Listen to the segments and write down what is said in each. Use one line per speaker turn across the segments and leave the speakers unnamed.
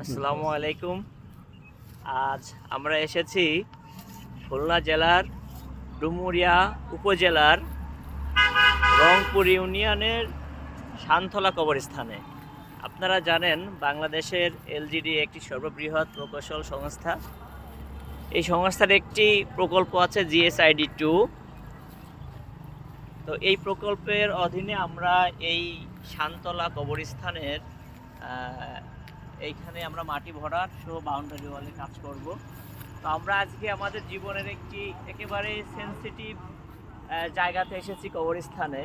আসসালামু আলাইকুম। আজ আমরা এসেছি খুলনা জেলার ডুমুরিয়া উপজেলার রংপুর ইউনিয়নের শানথলা কবরস্থানে। আপনারা জানেন বাংলাদেশের এলজিডি একটি সর্ববৃহৎ প্রকৌশল সংস্থা। এই সংস্থার একটি প্রকল্প আছে GSID-2। তো এই প্রকল্পের অধীনে আমরা এই শানথলা কবরস্থানের এইখানে আমরা মাটি ভরাট সহ বাউন্ডারি ওয়ালে কাজ করব। তো আমরা আজকে আমাদের জীবনের একটি একেবারে সেনসিটিভ জায়গাতে এসেছি, কবরস্থানে।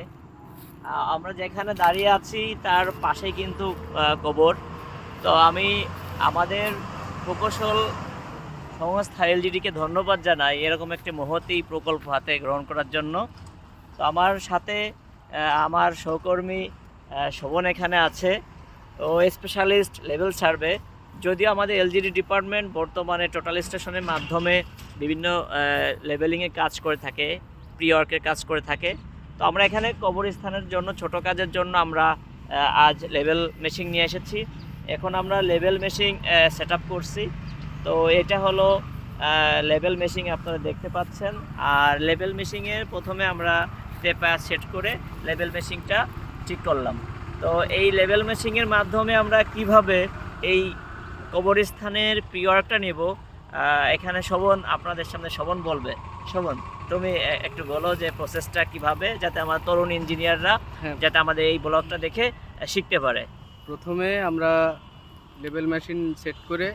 আমরা যেখানে দাঁড়িয়ে আছি তার পাশেই কিন্তু কবর। তো আমি আমাদের প্রকৌশল সংস্থা এলজিডিকে ধন্যবাদ জানাই এরকম একটি মহতী প্রকল্প হাতে গ্রহণ করার জন্য। তো আমার সাথে আমার সহকর্মী শোভন এখানে আছে, ও স্পেশালিস্ট লেভেল সার্ভে। যদিও আমাদের এলজিডি ডিপার্টমেন্ট বর্তমানে টোটাল স্টেশনের মাধ্যমে বিভিন্ন লেভেলিংয়ে কাজ করে থাকে, প্রি ওয়ার্কের কাজ করে থাকে। তো আমরা এখানে কবরস্থানের জন্য ছোট কাজের জন্য আমরা আজ লেভেল মেশিন নিয়ে এসেছি। এখন আমরা লেভেল মেশিন সেট আপ করছি। তো এটা হলো লেভেল মেশিন, আপনারা দেখতে পাচ্ছেন। আর লেভেল মেশিনের প্রথমে আমরা টেপা সেট করে লেভেল মেশিনটা ঠিক করলাম। তো এই লেভেল মেশিনের মাধ্যমে আমরা কিভাবে এই কবরস্থানের প্রি ওয়ার্কটা নেব, এখানে শোভন আপনাদের সামনে শোভন বলবে। শোভন, তুমি একটু বলো যে প্রসেসটা কিভাবে, যাতে আমার তরুণ ইঞ্জিনিয়াররা যাতে আমাদের এই ব্লগটা দেখে শিখতে পারে।
প্রথমে আমরা লেভেল মেশিন সেট করে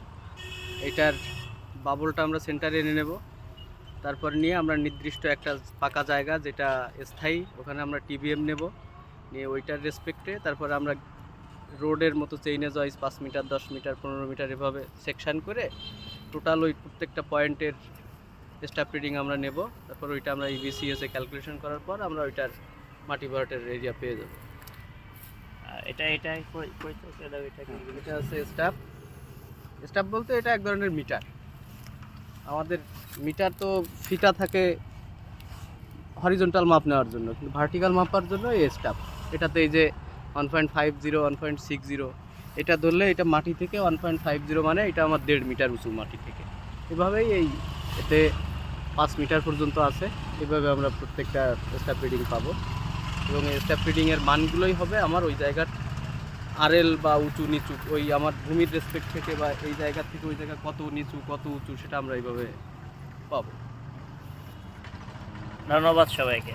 এটার বাবলটা আমরা সেন্টারে এনে নেব। তারপর নিয়ে আমরা নির্দিষ্ট একটা পাকা জায়গা যেটা স্থায়ী, ওখানে আমরা টিবিএম নেব, নিয়ে ওইটার রেসপেক্টে তারপর আমরা রোডের মতো চেইনে জয়েস 5 মিটার 10 মিটার 15 মিটার এভাবে সেকশান করে টোটাল ওই প্রত্যেকটা পয়েন্টের স্টাফ রিডিং আমরা নেব। তারপর ওইটা আমরা ইবিসিএসে ক্যালকুলেশন করার পর আমরা ওইটার মাটি ভরাটের এরিয়া পেয়ে যাব।
এটা এটা
হচ্ছে স্টাফ বলতে এটা এক ধরনের মিটার। আমাদের মিটার তো ফিটা থাকে হরিজন্টাল মাপ নেওয়ার জন্য, কিন্তু ভার্টিক্যাল মাপার জন্য এই স্টাফ। এটাতে এই যে 1.50 1.60 এটা ধরলে এটা মাটি থেকে 1.50 মানে এটা আমার 1.5 মিটার উঁচু মাটি থেকে। এভাবেই এতে 5 মিটার পর্যন্ত আছে। এভাবে আমরা প্রত্যেকটা স্টাফ রিডিং পাবো, এবং এই স্টাফ রিডিংয়ের মানগুলোই হবে আমার ওই জায়গার আরএল বা উঁচু নিচু, ওই আমার ভূমির রেসপেক্ট থেকে বা এই জায়গা থেকে ওই জায়গা কত নিচু কত উঁচু সেটা আমরা এইভাবে পাবো।
ধন্যবাদ সবাইকে।